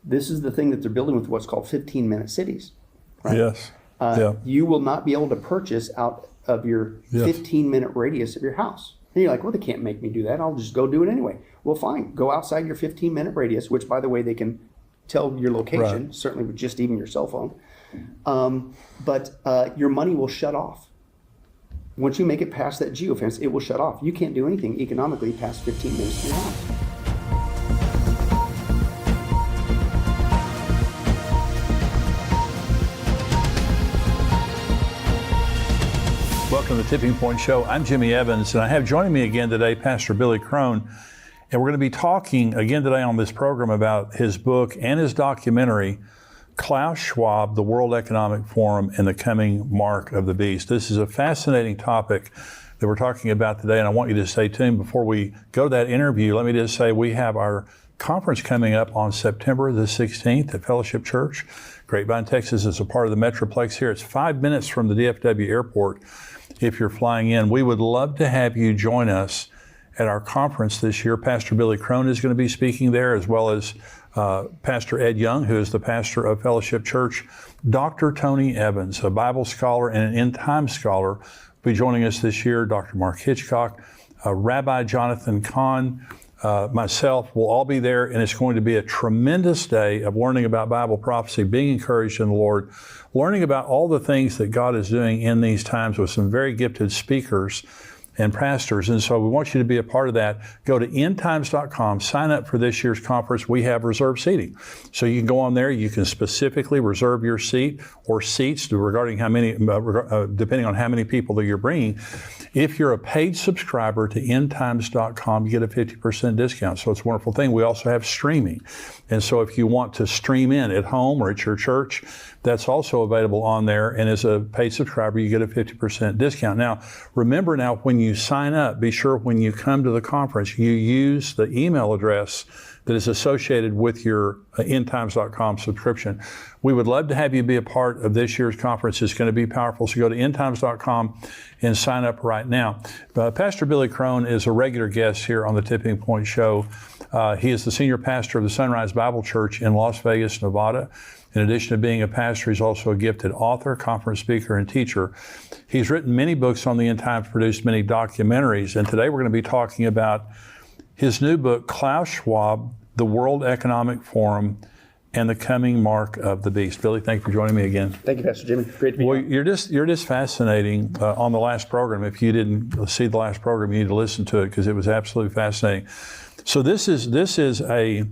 this is the thing that they're building with what's called 15-minute cities. Right? Yes. You will not be able to purchase out of your 15-minute radius of your house. And you're like, well, they can't make me do that. I'll just go do it anyway. Well, fine. Go outside your 15-minute radius, which, by the way, they can tell your location, certainly with just even your cell phone. But your money will shut off. Once you make it past that geofence, it will shut off. You can't do anything economically past 15 minutes from your house. Welcome to the Tipping Point Show. I'm Jimmy Evans, and I have joining me again today Pastor Billy Crone. And we're going to be talking again today on this program about his book and his documentary, Klaus Schwab, the World Economic Forum, and the Coming Mark of the Beast. This is a fascinating topic that we're talking about today, and I want you to stay tuned. Before we go to that interview, let me just say we have our conference coming up on September the 16th at Fellowship Church. Grapevine, Texas is a part of the Metroplex here. It's 5 minutes from the DFW airport if you're flying in. We would love to have you join us at our conference this year. Pastor Billy Crone is going to be speaking there, as well as Pastor Ed Young, who is the pastor of Fellowship Church. Dr. Tony Evans, a Bible scholar and an end-time scholar, will be joining us this year. Dr. Mark Hitchcock, Rabbi Jonathan Kahn, myself will all be there, and it's going to be a tremendous day of learning about Bible prophecy, being encouraged in the Lord, learning about all the things that God is doing in these times with some very gifted speakers and pastors. And so we want you to be a part of that. Go to endtimes.com, sign up for this year's conference. We have reserved seating. So you can go on there, you can specifically reserve your seat or seats regarding how many, depending on how many people that you're bringing. If you're a paid subscriber to endtimes.com, you get a 50% discount. So it's a wonderful thing. We also have streaming. And so if you want to stream in at home or at your church, that's also available on there. And as a paid subscriber, you get a 50% discount. Now, remember now, when you sign up, be sure when you come to the conference, you use the email address that is associated with your endtimes.com subscription. We would love to have you be a part of this year's conference. It's going to be powerful. So go to endtimes.com and sign up right now. Pastor Billy Crone is a regular guest here on the Tipping Point Show. He is the senior pastor of the Sunrise Bible Church in Las Vegas, Nevada. In addition to being a pastor, he's also a gifted author, conference speaker, and teacher. He's written many books on the end times, produced many documentaries, and today we're going to be talking about his new book, Klaus Schwab, the World Economic Forum, and the Coming Mark of the Beast. Billy, thank you for joining me again. Thank you, Pastor Jimmy. Great to be here. You're just fascinating on the last program. If you didn't see the last program, you need to listen to it because it was absolutely fascinating. So this is a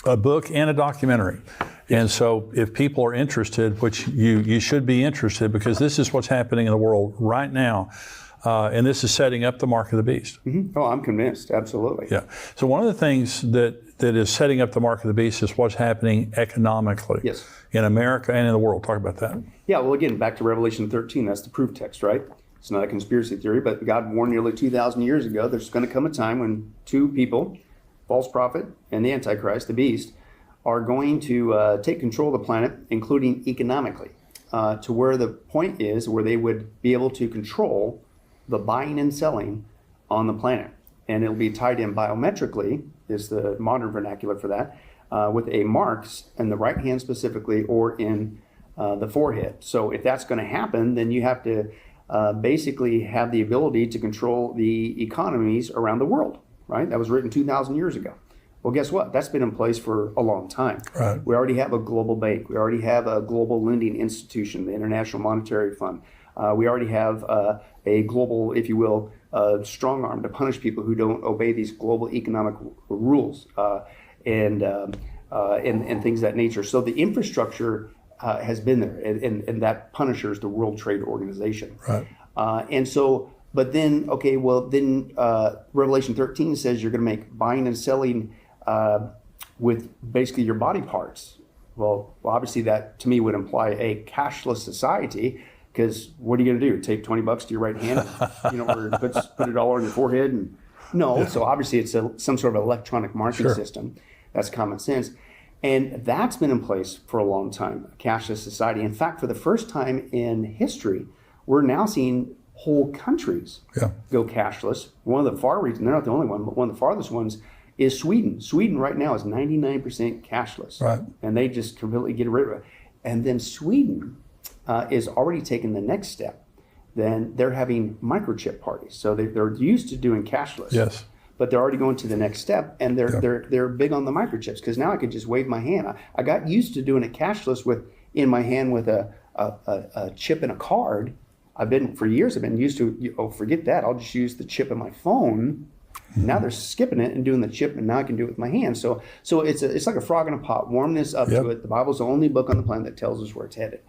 book and a documentary. And so if people are interested, which you should be interested, because this is what's happening in the world right now, and this is setting up the mark of the beast. Mm-hmm. Oh, I'm convinced. Absolutely. Yeah. So one of the things that is setting up the mark of the beast is what's happening economically in America and in the world. Talk about that. Yeah, well, again, back to Revelation 13, that's the proof text, right? It's not a conspiracy theory, but God warned nearly 2,000 years ago there's going to come a time when two people, false prophet and the Antichrist, the beast, are going to take control of the planet, including economically, to where the point is where they would be able to control the buying and selling on the planet. And it'll be tied in biometrically, is the modern vernacular for that, with a marks in the right hand specifically or in the forehead. So if that's going to happen, then you have to basically have the ability to control the economies around the world, right? That was written 2,000 years ago. Well, guess what? That's been in place for a long time. Right. We already have a global bank. We already have a global lending institution, the International Monetary Fund. We already have a global, if you will, strong arm to punish people who don't obey these global economic rules and things of that nature. So the infrastructure has been there, and that punishers the World Trade Organization. Right. And so, but then, okay, well, then Revelation 13 says you're going to make buying and selling with basically your body parts. Well, obviously that to me would imply a cashless society, because what are you going to do? Take $20 to your right hand, or put it all on your forehead? And no. Yeah. So obviously it's some sort of electronic marking system. That's common sense. And that's been in place for a long time, a cashless society. In fact, for the first time in history, we're now seeing whole countries go cashless. One of the far regions, they're not the only one, but one of the farthest ones is Sweden. Sweden right now is 99% cashless. Right. And they just completely get rid of it. And then Sweden is already taking the next step. Then they're having microchip parties. So they're used to doing cashless. Yes. But they're already going to the next step, and they're big on the microchips, because now I could just wave my hand. I got used to doing it cashless in my hand with a chip and a card. For years I've been used to, forget that, I'll just use the chip in my phone. Now they're skipping it and doing the chip, and now I can do it with my hand. So it's like a frog in a pot. Warm this up to it. The Bible's the only book on the planet that tells us where it's headed.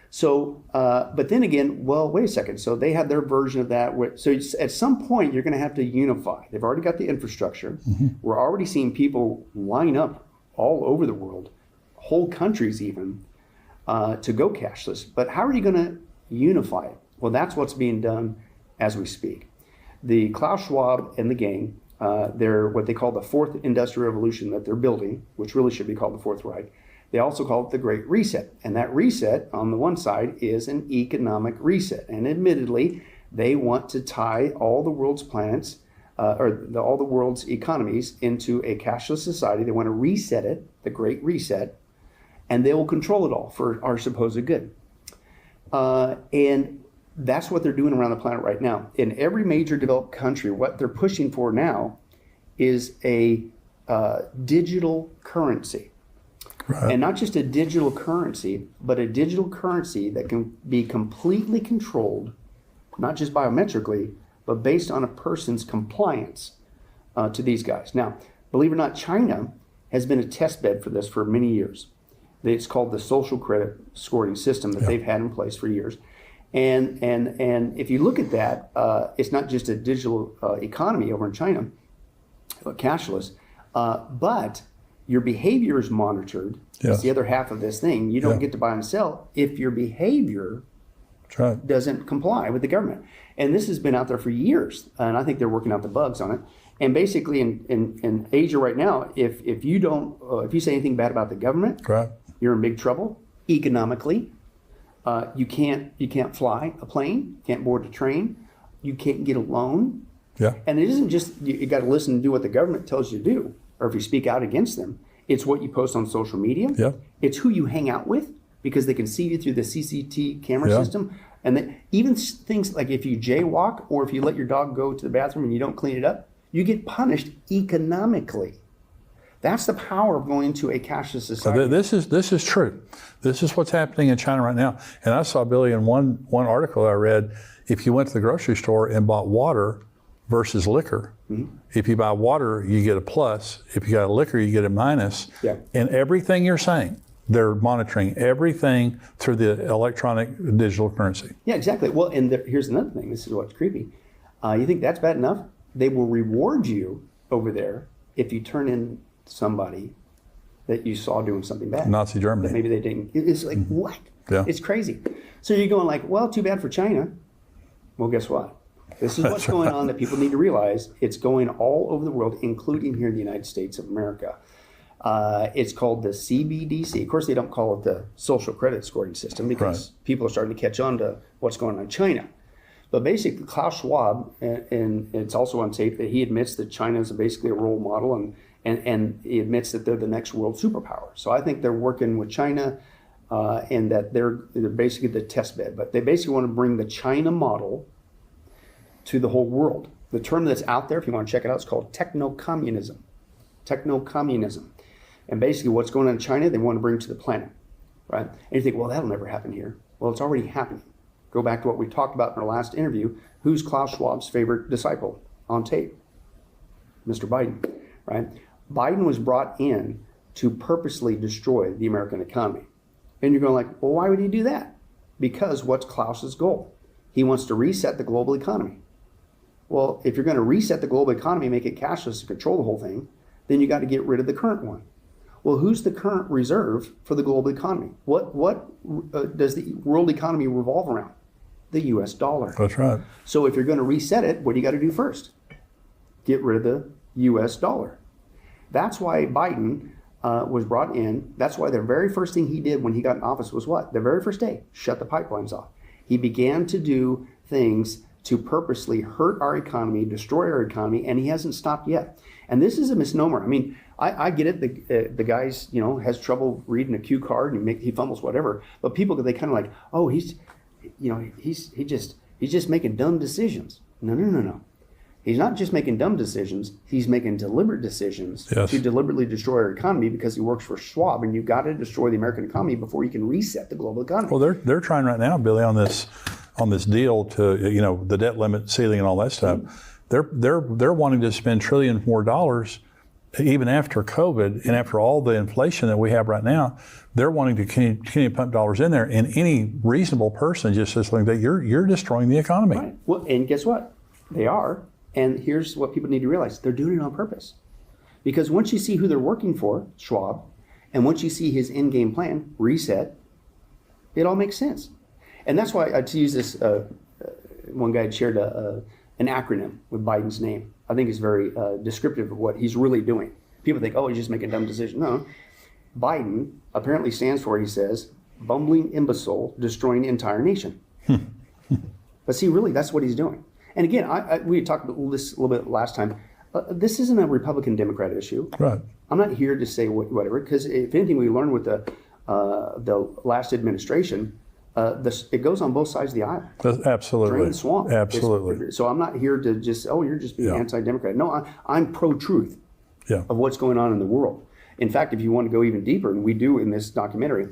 So, but then again, well, wait a second. So they have their version of that. So at some point, you're going to have to unify. They've already got the infrastructure. We're already seeing people line up all over the world, whole countries even, to go cashless. But how are you going to unify it? Well, that's what's being done as we speak. The Klaus Schwab and the gang, they're what they call the fourth industrial revolution that they're building, which really should be called the Fourth Reich. They also call it the Great Reset. And that reset, on the one side, is an economic reset. And admittedly, they want to tie all the world's planets, all the world's economies into a cashless society. They want to reset it, the Great Reset, and they will control it all for our supposed good. And that's what they're doing around the planet right now. In every major developed country, what they're pushing for now is a digital currency. Right. And not just a digital currency, but a digital currency that can be completely controlled, not just biometrically, but based on a person's compliance to these guys. Now, believe it or not, China has been a test bed for this for many years. It's called the social credit scoring system that they've had in place for years. And if you look at that, it's not just a digital economy over in China, cashless, but your behavior is monitored. It's the other half of this thing. You don't get to buy and sell if your behavior doesn't comply with the government. And this has been out there for years, and I think they're working out the bugs on it. And basically, in Asia right now, if you say anything bad about the government, you're in big trouble economically. You can't fly a plane, can't board a train, you can't get a loan. And it isn't just you got to listen and do what the government tells you to do, or if you speak out against them. It's what you post on social media. It's who you hang out with, because they can see you through the CCTV camera system. And even things like if you jaywalk, or if you let your dog go to the bathroom and you don't clean it up, you get punished economically. That's the power of going to a cashless society. So this is true. This is what's happening in China right now. And I saw, Billy, in one article I read, if you went to the grocery store and bought water versus liquor, if you buy water, you get a plus. If you got a liquor, you get a minus. And everything you're saying, they're monitoring everything through the electronic digital currency. Yeah, exactly. Well, and here's another thing. This is what's creepy. You think that's bad enough? They will reward you over there if you turn in somebody that you saw doing something bad. Nazi Germany. That maybe they didn't. It's like, what? It's crazy. So you're going like, well, too bad for China. Well, guess what? This is what's going on that people need to realize. It's going all over the world, including here in the United States of America. It's called the CBDC. Of course, they don't call it the social credit scoring system, because people are starting to catch on to what's going on in China. But basically, Klaus Schwab, and it's also on tape that he admits that China is basically a role model, and he admits that they're the next world superpower. So I think they're working with China, and that they're basically the test bed. But they basically want to bring the China model to the whole world. The term that's out there, if you want to check it out, it's called techno-communism. Techno-communism. And basically what's going on in China, they want to bring to the planet, right? And you think, well, that'll never happen here. Well, it's already happening. Go back to what we talked about in our last interview. Who's Klaus Schwab's favorite disciple on tape? Mr. Biden, right? Biden was brought in to purposely destroy the American economy. And you're going like, well, why would he do that? Because what's Klaus's goal? He wants to reset the global economy. Well, if you're going to reset the global economy, make it cashless to control the whole thing, then you got to get rid of the current one. Well, who's the current reserve for the global economy? What does the world economy revolve around? The U.S. dollar. That's right. So if you're going to reset it, what do you got to do first? Get rid of the U.S. dollar. That's why Biden was brought in. That's why the very first thing he did when he got in office was what? The very first day, shut the pipelines off. He began to do things to purposely hurt our economy, destroy our economy, and he hasn't stopped yet. And this is a misnomer. I mean, I get it. The guy's, has trouble reading a cue card and he fumbles whatever. But people, they kind of like, oh, he's just making dumb decisions. No. He's not just making dumb decisions. He's making deliberate decisions to deliberately destroy our economy because he works for Schwab, and you've got to destroy the American economy before you can reset the global economy. Well, they're trying right now, Billy, on this deal to the debt limit ceiling and all that stuff. They're wanting to spend trillions more dollars even after COVID and after all the inflation that we have right now. They're wanting to continue to pump dollars in there, and any reasonable person just says like that, you're destroying the economy. Right. Well, and guess what? They are. And here's what people need to realize. They're doing it on purpose. Because once you see who they're working for, Schwab, and once you see his in-game plan, reset, it all makes sense. And that's why, to use this, one guy had shared an acronym with Biden's name. I think it's very descriptive of what he's really doing. People think, oh, he's just making dumb decisions. No. Biden apparently stands for, he says, bumbling imbecile destroying the entire nation. But see, really, that's what he's doing. And again, we talked about this a little bit last time. This isn't a Republican-Democrat issue. Right. I'm not here to say whatever, because if anything we learned with the last administration, it goes on both sides of the aisle. Absolutely. Drain the swamp. Absolutely. So I'm not here to just, you're just being anti-Democrat. No, I'm pro-truth of what's going on in the world. In fact, if you want to go even deeper, and we do in this documentary,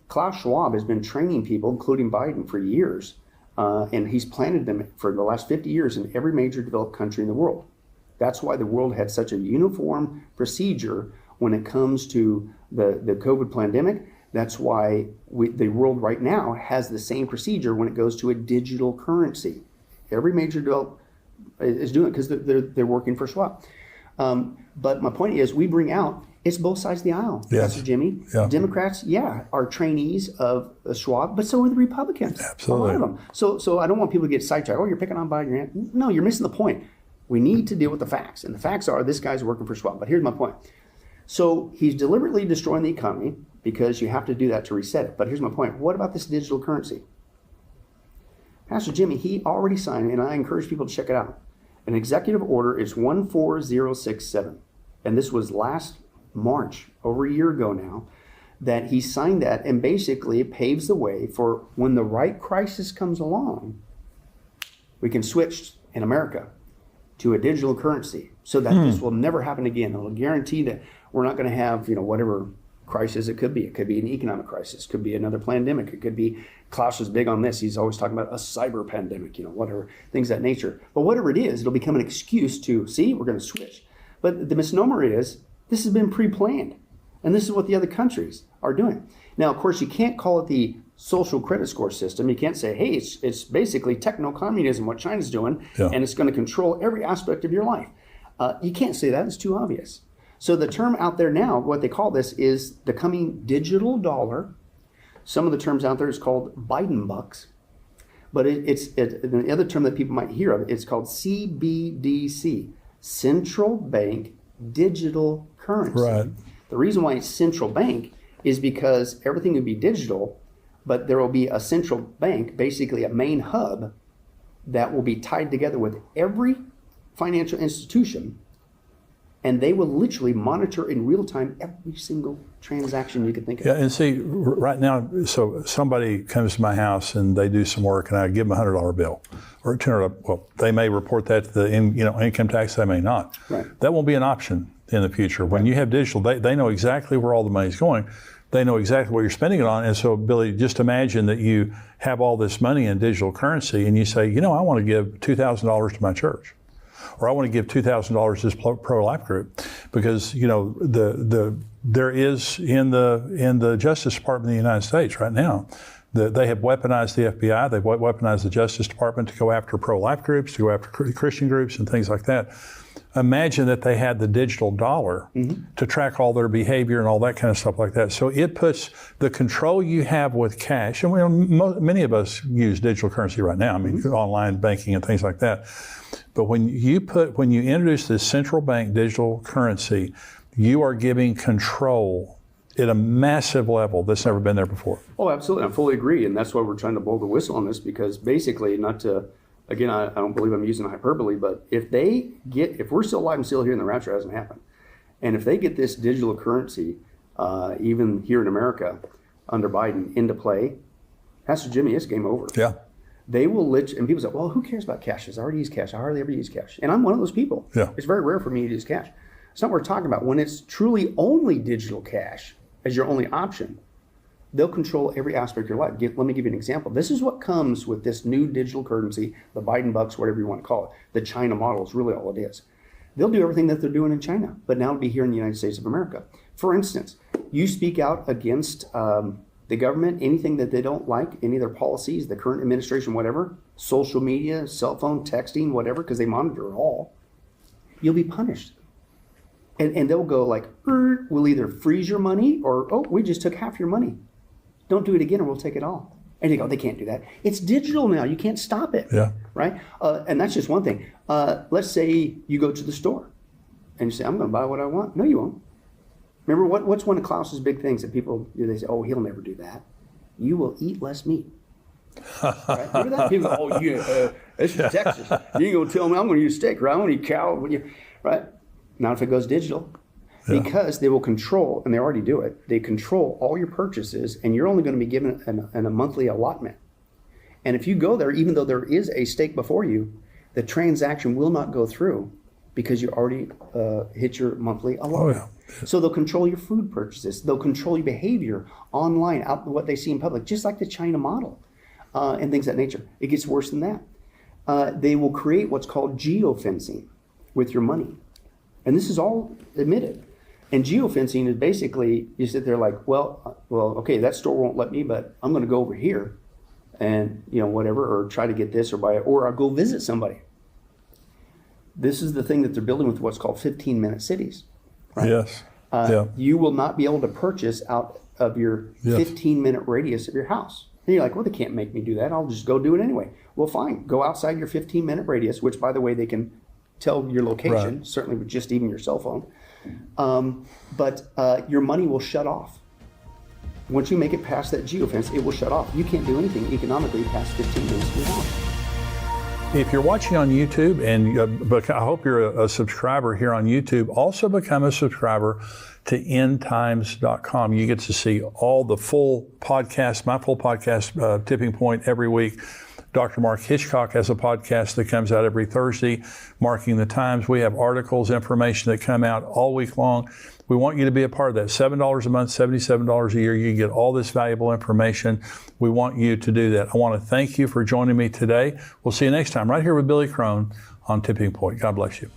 Klaus Schwab has been training people, including Biden, for years. And he's planted them for the last 50 years in every major developed country in the world. That's why the world had such a uniform procedure when it comes to the COVID pandemic. That's why the world right now has the same procedure when it goes to a digital currency. Every major developed is doing it because they're working for Schwab. But my point is, we bring out, it's both sides of the aisle, Pastor Jimmy. Yeah. Democrats, are trainees of Schwab, but so are the Republicans. Absolutely. A lot of them. So I don't want people to get sidetracked. Oh, you're picking on Biden. No, you're missing the point. We need to deal with the facts. And the facts are this guy's working for Schwab. But here's my point. So he's deliberately destroying the economy because you have to do that to reset it. But here's my point. What about this digital currency? Pastor Jimmy, he already signed, and I encourage people to check it out. An executive order is 14067. And this was last March, over a year ago now, that he signed that, and basically it paves the way for when the right crisis comes along, we can switch in America to a digital currency so that this will never happen again. It'll guarantee that we're not going to have, whatever crisis it could be. It could be an economic crisis, could be another pandemic. It could be, Klaus is big on this. He's always talking about a cyber pandemic, whatever, things of that nature. But whatever it is, it'll become an excuse to, see, we're going to switch. But the misnomer is, this has been pre-planned. And this is what the other countries are doing. Now, of course, you can't call it the social credit score system. You can't say, hey, it's basically techno-communism, what China's doing, and it's going to control every aspect of your life. You can't say that. It's too obvious. So the term out there now, what they call this is the coming digital dollar. Some of the terms out there is called Biden bucks. But the other term that people might hear of, it's called CBDC, Central Bank Digital Currency. Right. The reason why it's central bank is because everything would be digital, but there will be a central bank, basically a main hub, that will be tied together with every financial institution, and they will literally monitor in real time every single transaction you can think of. Yeah, and see, right now, so somebody comes to my house and they do some work, and I give them a $100 bill or a $200. Well, they may report that to the income tax. They may not. Right. That won't be an option in the future. When you have digital, they know exactly where all the money's going. They know exactly what you're spending it on. And so, Billy, just imagine that you have all this money in digital currency, and you say, I want to give $2,000 to my church, or I want to give $2,000 to this pro-life group, because there is in the Justice Department of the United States right now, they have weaponized the FBI, they've weaponized the Justice Department to go after pro-life groups, to go after Christian groups and things like that. Imagine that they had the digital dollar to track all their behavior and all that kind of stuff like that. So it puts the control you have with cash, and many of us use digital currency right now, online banking and things like that. But when you introduce this central bank digital currency, you are giving control at a massive level that's never been there before. Oh, absolutely. I fully agree. And that's why we're trying to blow the whistle on this, because basically, not to again, I don't believe I'm using hyperbole, but if we're still alive and still here and the rapture hasn't happened, and if they get this digital currency, even here in America under Biden, into play, Pastor Jimmy, it's game over. Yeah. They will and people say, well, who cares about cash? I already use cash. I hardly ever use cash. And I'm one of those people. Yeah. It's very rare for me to use cash. It's not what we're talking about. When it's truly only digital cash as your only option, they'll control every aspect of your life. Let me give you an example. This is what comes with this new digital currency, the Biden bucks, whatever you want to call it. The China model is really all it is. They'll do everything that they're doing in China, but now it'll be here in the United States of America. For instance, you speak out against the government, anything that they don't like, any of their policies, the current administration, whatever, social media, cell phone, texting, whatever, because they monitor it all, you'll be punished. And they'll go like, we'll either freeze your money or, oh, we just took half your money. Don't do it again or we'll take it all. And they go, they can't do that. It's digital now. You can't stop it. Yeah. Right? And that's just one thing. Let's say you go to the store and you say, I'm going to buy what I want. No, you won't. Remember, what's one of Klaus's big things that people do? They say, oh, he'll never do that. You will eat less meat. Right? Remember that? People go, oh, yeah, this is Texas. You ain't going to tell me I'm going to use steak, right? I'm going to eat cow. Right? Not if it goes digital. Yeah. Because they will control, and they already do it, they control all your purchases, and you're only going to be given a monthly allotment. And if you go there, even though there is a steak before you, the transaction will not go through because you already hit your monthly allotment. Oh, yeah. So they'll control your food purchases. They'll control your behavior online, out what they see in public, just like the China model and things of that nature. It gets worse than that. They will create what's called geofencing with your money. And this is all admitted. And geofencing is basically, you sit there like, well, okay, that store won't let me, but I'm going to go over here and, whatever, or try to get this or buy it, or I'll go visit somebody. This is the thing that they're building with what's called 15-minute cities. Right? Yes. You will not be able to purchase out of your 15-minute radius of your house. And you're like, well, they can't make me do that. I'll just go do it anyway. Well, fine. Go outside your 15-minute radius, which, by the way, they can tell your location, certainly with just even your cell phone. But your money will shut off. Once you make it past that geofence, it will shut off. You can't do anything economically past 15 minutes of your house. If you're watching on YouTube, and I hope you're a subscriber here on YouTube, also become a subscriber to endtimes.com. You get to see all the full podcast, my full podcast, Tipping Point, every week. Dr. Mark Hitchcock has a podcast that comes out every Thursday, Marking the Times. We have articles, information that come out all week long. We want you to be a part of that. $7 a month, $77 a year. You get all this valuable information. We want you to do that. I want to thank you for joining me today. We'll see you next time right here with Billy Crone on Tipping Point. God bless you.